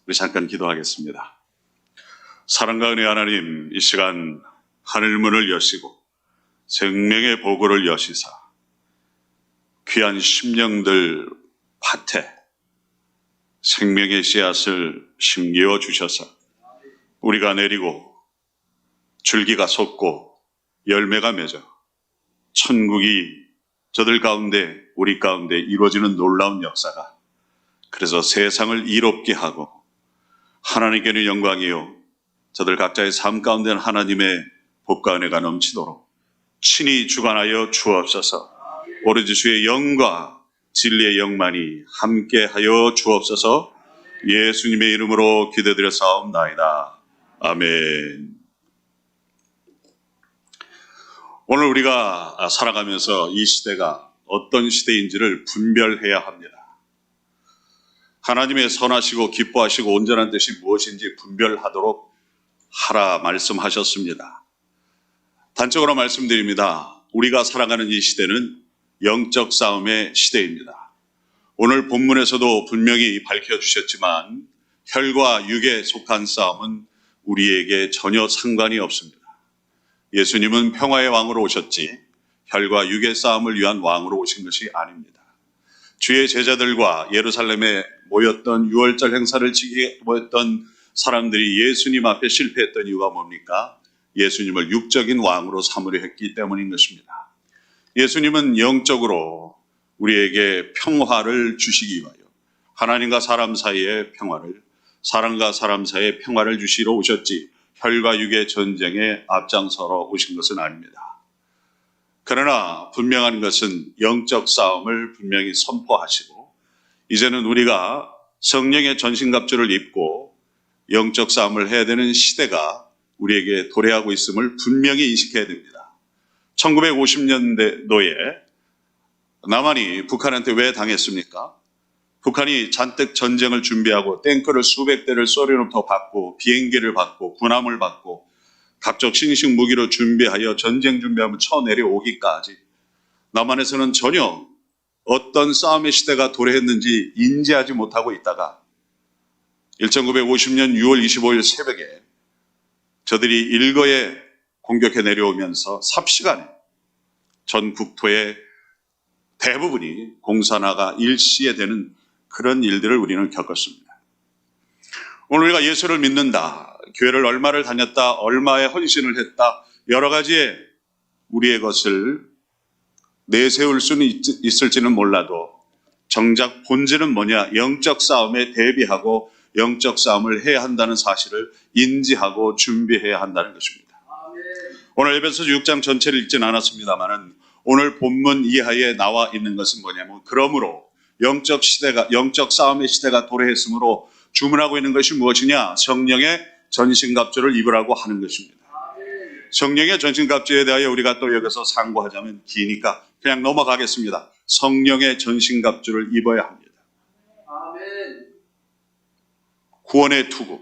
우리 잠깐 기도하겠습니다. 사랑과 은혜 하나님, 이 시간 하늘문을 여시고 생명의 보고를 여시사 귀한 심령들 밭에 생명의 씨앗을 심기어 주셔서 우리가 내리고 줄기가 솟고 열매가 맺어 천국이 저들 가운데 우리 가운데 이루어지는 놀라운 역사가, 그래서 세상을 이롭게 하고 하나님께는 영광이요 저들 각자의 삶 가운데는 하나님의 복과 은혜가 넘치도록 친히 주관하여 주옵소서. 오로지 주의 영과 진리의 영만이 함께하여 주옵소서. 예수님의 이름으로 기도드려 사옵나이다. 아멘. 오늘 우리가 살아가면서 이 시대가 어떤 시대인지를 분별해야 합니다. 하나님의 선하시고 기뻐하시고 온전한 뜻이 무엇인지 분별하도록 하라 말씀하셨습니다. 단적으로 말씀드립니다. 우리가 살아가는 이 시대는 영적 싸움의 시대입니다. 오늘 본문에서도 분명히 밝혀주셨지만 혈과 육에 속한 싸움은 우리에게 전혀 상관이 없습니다. 예수님은 평화의 왕으로 오셨지 혈과 육의 싸움을 위한 왕으로 오신 것이 아닙니다. 주의 제자들과 예루살렘에 모였던 유월절 행사를 지키게 모였던 사람들이 예수님 앞에 실패했던 이유가 뭡니까? 예수님을 육적인 왕으로 삼으려 했기 때문인 것입니다. 예수님은 영적으로 우리에게 평화를 주시기 위하여 하나님과 사람 사이의 평화를, 사람과 사람 사이의 평화를 주시러 오셨지 혈과 육의 전쟁에 앞장서러 오신 것은 아닙니다. 그러나 분명한 것은 영적 싸움을 분명히 선포하시고 이제는 우리가 성령의 전신갑주를 입고 영적 싸움을 해야 되는 시대가 우리에게 도래하고 있음을 분명히 인식해야 됩니다. 1950년도에 남한이 북한한테 왜 당했습니까? 북한이 잔뜩 전쟁을 준비하고 탱크를 수백 대를 소련으로부터 받고 비행기를 받고 군함을 받고 각종 신식 무기로 준비하여 전쟁 준비하면 쳐내려오기까지 남한에서는 전혀 어떤 싸움의 시대가 도래했는지 인지하지 못하고 있다가 1950년 6월 25일 새벽에 저들이 일거에 공격해 내려오면서 삽시간에 전 국토의 대부분이 공산화가 일시에 되는 그런 일들을 우리는 겪었습니다. 오늘 우리가 예수를 믿는다, 교회를 얼마를 다녔다, 얼마의 헌신을 했다, 여러 가지의 우리의 것을 내세울 수는 있을지는 몰라도 정작 본질은 뭐냐? 영적 싸움에 대비하고 영적 싸움을 해야 한다는 사실을 인지하고 준비해야 한다는 것입니다. 오늘 에베소서 6장 전체를 읽진 않았습니다만은 오늘 본문 이하에 나와 있는 것은 뭐냐면, 그러므로 영적 싸움의 시대가 도래했으므로 주문하고 있는 것이 무엇이냐? 성령의 전신갑주를 입으라고 하는 것입니다. 성령의 전신갑주에 대하여 우리가 또 여기서 상고하자면 기니까 그냥 넘어가겠습니다. 성령의 전신갑주를 입어야 합니다. 구원의 투구,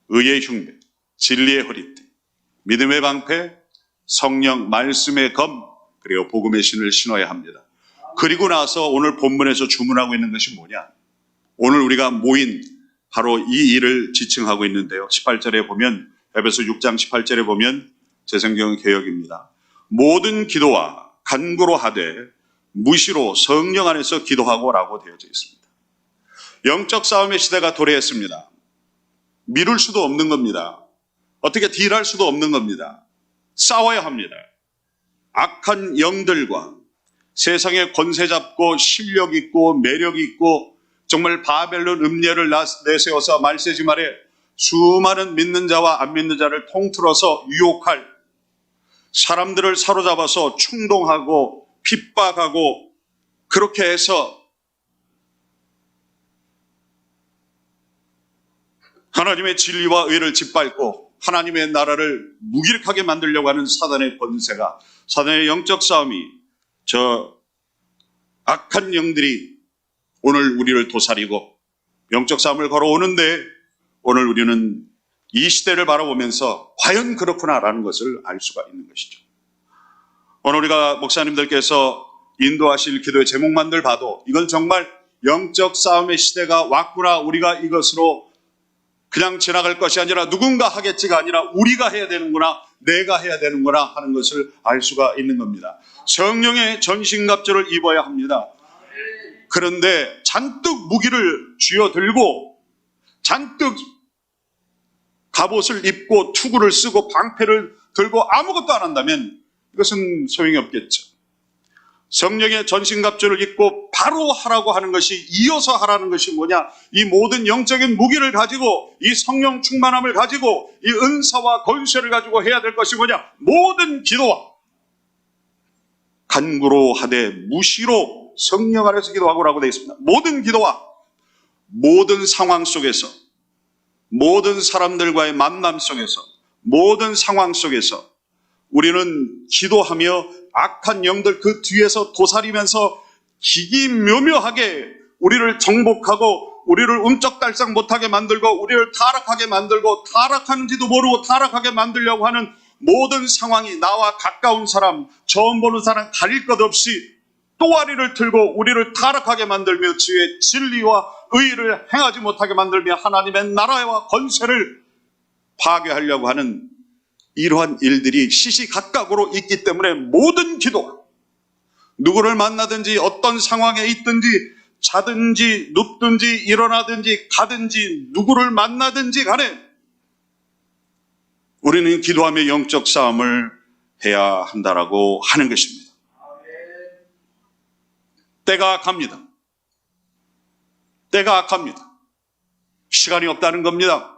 의의 흉배, 진리의 허리띠, 믿음의 방패, 성령 말씀의 검, 그리고 복음의 신을 신어야 합니다. 그리고 나서 오늘 본문에서 주문하고 있는 것이 뭐냐? 오늘 우리가 모인 바로 이 일을 지칭하고 있는데요. 18절에 보면, 에베소 6장 18절에 보면 제 성경은 개역입니다. 모든 기도와 간구로 하되 무시로 성령 안에서 기도하고 라고 되어져 있습니다. 영적 싸움의 시대가 도래했습니다. 미룰 수도 없는 겁니다. 어떻게 딜할 수도 없는 겁니다. 싸워야 합니다. 악한 영들과 세상에 권세 잡고 실력 있고 매력 있고 정말 바벨론 음녀를 내세워서 말세지 말에 수많은 믿는 자와 안 믿는 자를 통틀어서 유혹할, 사람들을 사로잡아서 충동하고 핍박하고 그렇게 해서 하나님의 진리와 의를 짓밟고 하나님의 나라를 무기력하게 만들려고 하는 사단의 권세가, 사단의 영적 싸움이, 저 악한 영들이 오늘 우리를 도사리고 영적 싸움을 걸어오는데, 오늘 우리는 이 시대를 바라보면서 과연 그렇구나라는 것을 알 수가 있는 것이죠. 오늘 우리가 목사님들께서 인도하실 기도의 제목만들 봐도 이건 정말 영적 싸움의 시대가 왔구나, 우리가 이것으로 그냥 지나갈 것이 아니라 누군가 하겠지가 아니라 우리가 해야 되는구나, 내가 해야 되는구나 하는 것을 알 수가 있는 겁니다. 성령의 전신갑주를 입어야 합니다. 그런데 잔뜩 무기를 쥐어들고 잔뜩 갑옷을 입고 투구를 쓰고 방패를 들고 아무것도 안 한다면 이것은 소용이 없겠죠. 성령의 전신갑주를 입고 바로 하라고 하는 것이, 이어서 하라는 것이 뭐냐? 이 모든 영적인 무기를 가지고, 이 성령 충만함을 가지고, 이 은사와 권세를 가지고 해야 될 것이 뭐냐? 모든 기도와 간구로 하되 무시로 성령 안에서 기도하고라고 되어 있습니다. 모든 기도와 모든 상황 속에서, 모든 사람들과의 만남 속에서, 모든 상황 속에서 우리는 기도하며 악한 영들 그 뒤에서 도사리면서 기기묘묘하게 우리를 정복하고 우리를 움쩍달싹 못하게 만들고 우리를 타락하게 만들고 타락하는지도 모르고 타락하게 만들려고 하는 모든 상황이 나와 가까운 사람, 처음 보는 사람 가릴 것 없이 또아리를 틀고 우리를 타락하게 만들며 주의 진리와 의를 행하지 못하게 만들며 하나님의 나라와 권세를 파괴하려고 하는 이러한 일들이 시시각각으로 있기 때문에 모든 기도가, 누구를 만나든지 어떤 상황에 있든지 자든지 눕든지 일어나든지 가든지 누구를 만나든지 간에 우리는 기도하며 영적 싸움을 해야 한다라고 하는 것입니다. 때가 갑니다. 때가 갑니다. 시간이 없다는 겁니다.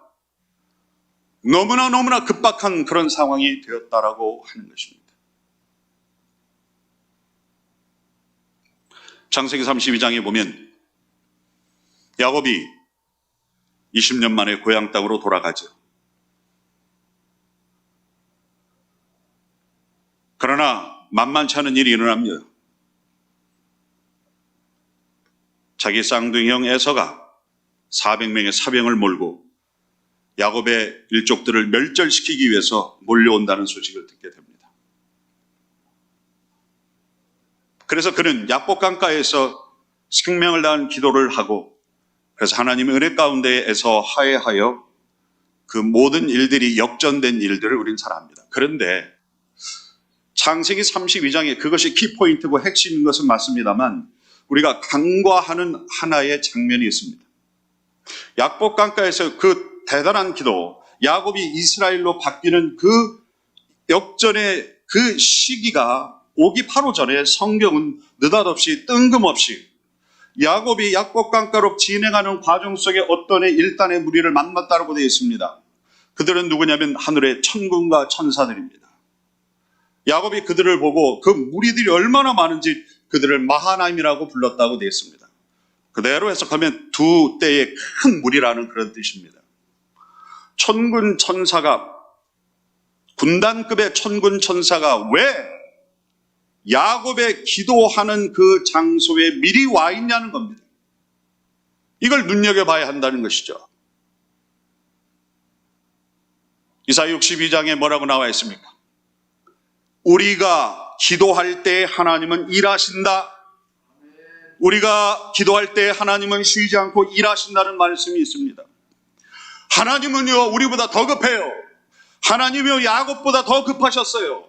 너무나 급박한 그런 상황이 되었다라고 하는 것입니다. 창세기 32장에 보면 야곱이 20년 만에 고향 땅으로 돌아가죠. 그러나 만만치 않은 일이 일어납니다. 자기 쌍둥이 형 에서가 400명의 사병을 몰고 야곱의 일족들을 멸절시키기 위해서 몰려온다는 소식을 듣게 됩니다. 그래서 그는 야복 강가에서 생명을 다한 기도를 하고, 그래서 하나님의 은혜 가운데에서 화해하여 그 모든 일들이 역전된 일들을 우리는 잘 압니다. 그런데 창세기 32장에 그것이 키포인트고 핵심인 것은 맞습니다만 우리가 간과하는 하나의 장면이 있습니다. 야복 강가에서 그 대단한 기도, 야곱이 이스라엘로 바뀌는 그 역전의 그 시기가 오기 바로 전에 성경은 느닷없이 뜬금없이 야곱이 야복 강가로 진행하는 과정 속에 어떤 일단의 무리를 만났다고 되어 있습니다. 그들은 누구냐면 하늘의 천군과 천사들입니다. 야곱이 그들을 보고 그 무리들이 얼마나 많은지 그들을 마하나임이라고 불렀다고 되어 있습니다. 그대로 해석하면 두 때의 큰 무리라는 그런 뜻입니다. 천군 천사가, 군단급의 천군 천사가 왜 야곱의 기도하는 그 장소에 미리 와 있냐는 겁니다. 이걸 눈여겨봐야 한다는 것이죠. 이사야 62장에 뭐라고 나와 있습니까? 우리가 기도할 때 하나님은 일하신다. 우리가 기도할 때 하나님은 쉬지 않고 일하신다는 말씀이 있습니다. 하나님은요, 우리보다 더 급해요. 하나님이요, 야곱보다 더 급하셨어요.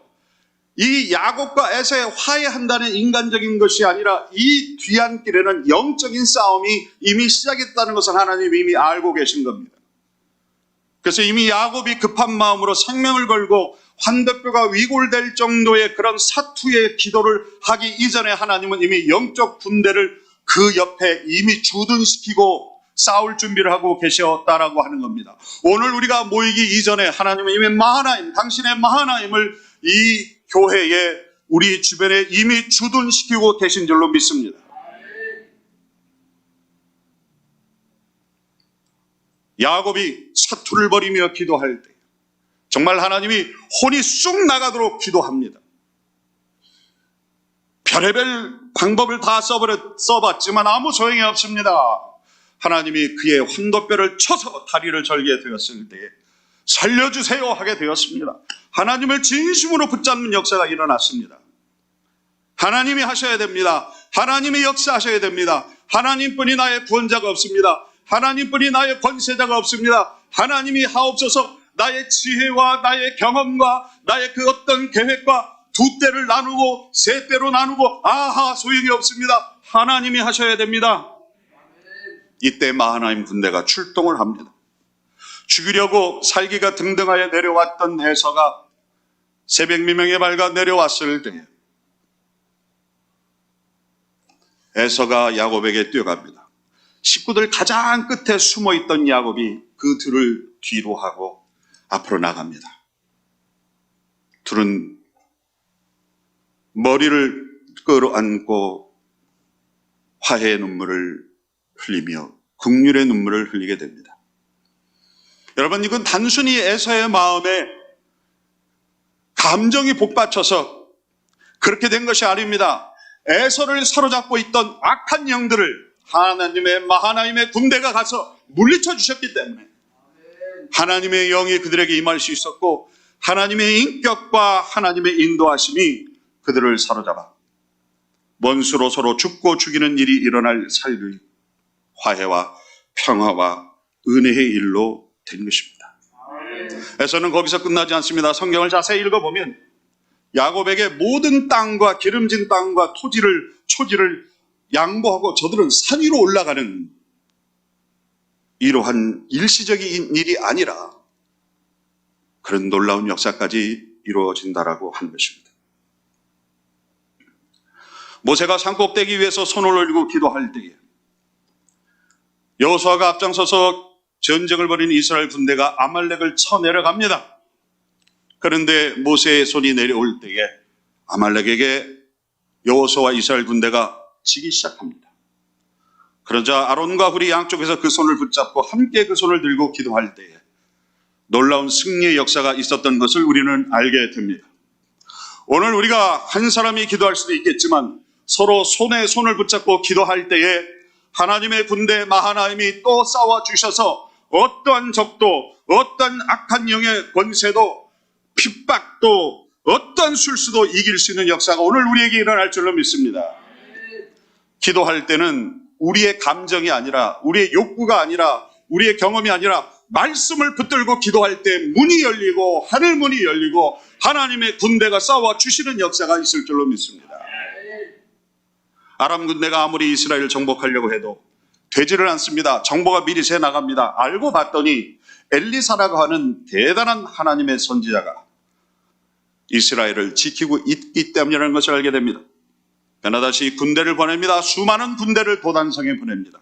이 야곱과 에서의 화해한다는 인간적인 것이 아니라 이 뒤안길에는 영적인 싸움이 이미 시작했다는 것을 하나님이 이미 알고 계신 겁니다. 그래서 이미 야곱이 급한 마음으로 생명을 걸고 환대뼈가 위골될 정도의 그런 사투의 기도를 하기 이전에 하나님은 이미 영적 군대를 그 옆에 이미 주둔시키고 싸울 준비를 하고 계셨다라고 하는 겁니다. 오늘 우리가 모이기 이전에 하나님은 이미 마하나임, 당신의 마하나임을 이 교회에 우리 주변에 이미 주둔시키고 계신 줄로 믿습니다. 야곱이 사투를 벌이며 기도할 때 정말 하나님이 혼이 쑥 나가도록 기도합니다. 별의별 방법을 다 써봤지만 아무 소용이 없습니다. 하나님이 그의 환도뼈를 쳐서 다리를 절게 되었을 때 살려주세요 하게 되었습니다. 하나님을 진심으로 붙잡는 역사가 일어났습니다. 하나님이 하셔야 됩니다. 하나님이 역사하셔야 됩니다. 하나님뿐이 나의 구원자가 없습니다. 하나님뿐이 나의 권세자가 없습니다. 하나님이 하옵소서. 나의 지혜와 나의 경험과 나의 그 어떤 계획과 두 때를 나누고 세 때로 나누고 아하 소용이 없습니다. 하나님이 하셔야 됩니다. 이때 마하나임 군대가 출동을 합니다. 죽이려고 살기가 등등하여 내려왔던 에서가 새벽 미명에 밝아 내려왔을 때에 에서가 야곱에게 뛰어갑니다. 식구들 가장 끝에 숨어있던 야곱이 그 둘을 뒤로 하고 앞으로 나갑니다. 둘은 머리를 끌어안고 화해의 눈물을 흘리며 긍휼의 눈물을 흘리게 됩니다. 여러분, 이건 단순히 에서의 마음에 감정이 복받쳐서 그렇게 된 것이 아닙니다. 에서를 사로잡고 있던 악한 영들을 하나님의 마하나임의 군대가 가서 물리쳐 주셨기 때문에 하나님의 영이 그들에게 임할 수 있었고 하나님의 인격과 하나님의 인도하심이 그들을 사로잡아 원수로 서로 죽고 죽이는 일이 일어날 사이의 화해와 평화와 은혜의 일로 된 것입니다. 에서는 거기서 끝나지 않습니다. 성경을 자세히 읽어보면 야곱에게 모든 땅과 기름진 땅과 초지를 양보하고 저들은 산 위로 올라가는 이러한 일시적인 일이 아니라 그런 놀라운 역사까지 이루어진다라고 한 것입니다. 모세가 산꼭대기 위에서 손을 올리고 기도할 때에 여호수아가 앞장서서 전쟁을 벌인 이스라엘 군대가 아말렉을 쳐내려갑니다. 그런데 모세의 손이 내려올 때에 아말렉에게 여호수아와 이스라엘 군대가 지기 시작합니다. 그러자 아론과 훌이 양쪽에서 그 손을 붙잡고 함께 그 손을 들고 기도할 때에 놀라운 승리의 역사가 있었던 것을 우리는 알게 됩니다. 오늘 우리가 한 사람이 기도할 수도 있겠지만 서로 손에 손을 붙잡고 기도할 때에 하나님의 군대 마하나임이 또 싸워주셔서 어떠한 적도 어떠한 악한 영의 권세도 핍박도 어떠한 술수도 이길 수 있는 역사가 오늘 우리에게 일어날 줄로 믿습니다. 기도할 때는 우리의 감정이 아니라 우리의 욕구가 아니라 우리의 경험이 아니라 말씀을 붙들고 기도할 때 문이 열리고 하늘 문이 열리고 하나님의 군대가 싸워주시는 역사가 있을 줄로 믿습니다. 아람 군대가 아무리 이스라엘을 정복하려고 해도 되지를 않습니다. 정보가 미리 새 나갑니다. 알고 봤더니 엘리사라고 하는 대단한 하나님의 선지자가 이스라엘을 지키고 있기 때문이라는 것을 알게 됩니다. 베나다시 군대를 보냅니다. 수많은 군대를 도단성에 보냅니다.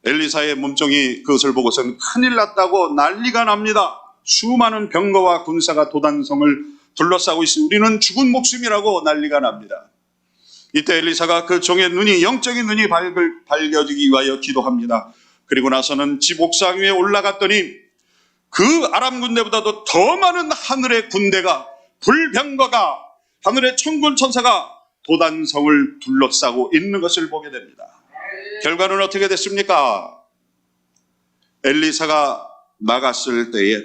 엘리사의 몸종이 그것을 보고서는 큰일 났다고 난리가 납니다. 수많은 병거와 군사가 도단성을 둘러싸고 있으니 우리는 죽은 목숨이라고 난리가 납니다. 이때 엘리사가 그 종의 눈이 영적인 눈이 밝혀지기 위하여 기도합니다. 그리고 나서는 집 옥상 위에 올라갔더니 그 아람 군대보다도 더 많은 하늘의 군대가 불병거가 하늘의 천군 천사가 도단성을 둘러싸고 있는 것을 보게 됩니다. 결과는 어떻게 됐습니까? 엘리사가 나갔을 때에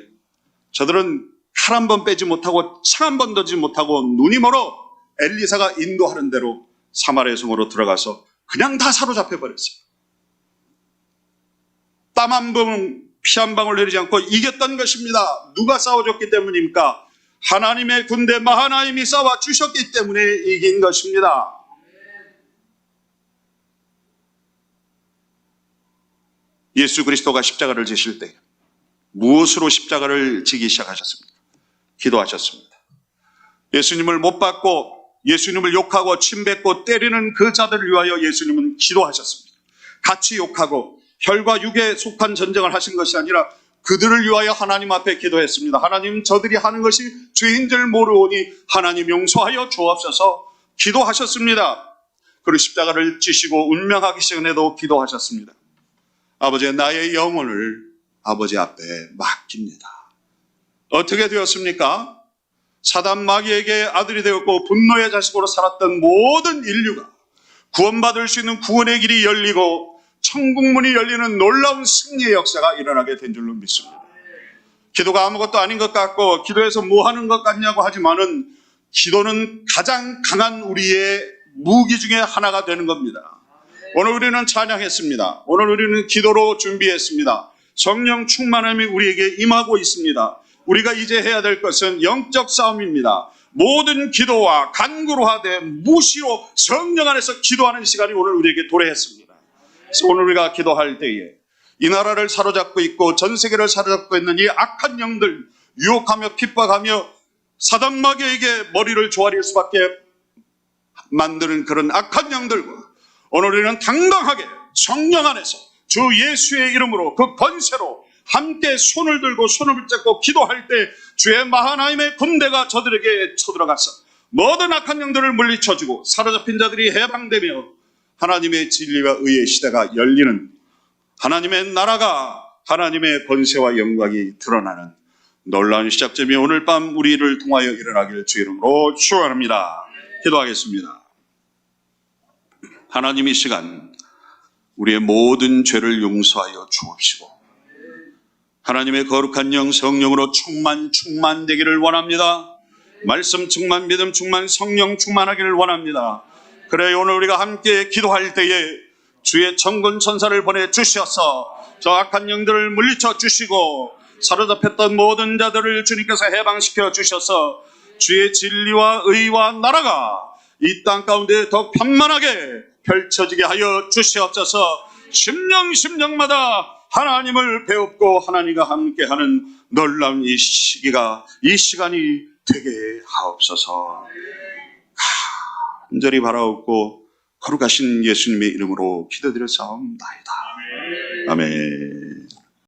저들은 칼 한 번 빼지 못하고 창 한 번 던지지 못하고 눈이 멀어 엘리사가 인도하는 대로 사마리아 성으로 들어가서 그냥 다 사로잡혀 버렸어요. 땀 한 방, 피 한 방울 내리지 않고 이겼던 것입니다. 누가 싸워줬기 때문입니까? 하나님의 군대 마하나임이 싸워주셨기 때문에 이긴 것입니다. 예수 그리스도가 십자가를 지실 때 무엇으로 십자가를 지기 시작하셨습니까? 기도하셨습니다. 예수님을 못 받고 예수님을 욕하고 침뱉고 때리는 그 자들을 위하여 예수님은 기도하셨습니다. 같이 욕하고 혈과 육에 속한 전쟁을 하신 것이 아니라 그들을 위하여 하나님 앞에 기도했습니다. 하나님, 저들이 하는 것이 죄인 줄 모르오니 하나님 용서하여 주옵소서 기도하셨습니다. 그리고 십자가를 지시고 운명하기 전에도 기도하셨습니다. 아버지, 나의 영혼을 아버지 앞에 맡깁니다. 어떻게 되었습니까? 사단 마귀에게 아들이 되었고 분노의 자식으로 살았던 모든 인류가 구원받을 수 있는 구원의 길이 열리고 천국문이 열리는 놀라운 승리의 역사가 일어나게 된 줄로 믿습니다. 기도가 아무것도 아닌 것 같고 기도해서 뭐 하는 것 같냐고 하지만은 기도는 가장 강한 우리의 무기 중에 하나가 되는 겁니다. 오늘 우리는 찬양했습니다. 오늘 우리는 기도로 준비했습니다. 성령 충만함이 우리에게 임하고 있습니다. 우리가 이제 해야 될 것은 영적 싸움입니다. 모든 기도와 간구로 하되 무시로 성령 안에서 기도하는 시간이 오늘 우리에게 도래했습니다. 그래서 오늘 우리가 기도할 때에 이 나라를 사로잡고 있고 전 세계를 사로잡고 있는 이 악한 영들, 유혹하며 핍박하며 사단마귀에게 머리를 조아릴 수밖에 만드는 그런 악한 영들과 오늘 우리는 당당하게 성령 안에서 주 예수의 이름으로 그 권세로 함께 손을 들고 손을 붙잡고 기도할 때 주의 하나님의 군대가 저들에게 쳐들어가서 모든 악한 영들을 물리쳐주고 사로잡힌 자들이 해방되며 하나님의 진리와 의의 시대가 열리는, 하나님의 나라가 하나님의 권세와 영광이 드러나는 놀라운 시작점이 오늘 밤 우리를 통하여 일어나길 주 이름으로 축원합니다. 기도하겠습니다. 하나님, 이 시간 우리의 모든 죄를 용서하여 주옵시고 하나님의 거룩한 영 성령으로 충만되기를 원합니다. 말씀 충만, 믿음 충만, 성령 충만하기를 원합니다. 그래 오늘 우리가 함께 기도할 때에 주의 천군 천사를 보내주셔서 저 악한 영들을 물리쳐 주시고 사로잡혔던 모든 자들을 주님께서 해방시켜 주셔서 주의 진리와 의와 나라가 이 땅 가운데 더 편만하게 펼쳐지게 하여 주시옵소서. 심령마다 하나님을 배웁고 하나님과 함께하는 놀라운 이 시기가, 이 시간이 되게 하옵소서. 간절히 바라옵고 거룩하신 예수님의 이름으로 기도드려 싸움나이다. 아멘.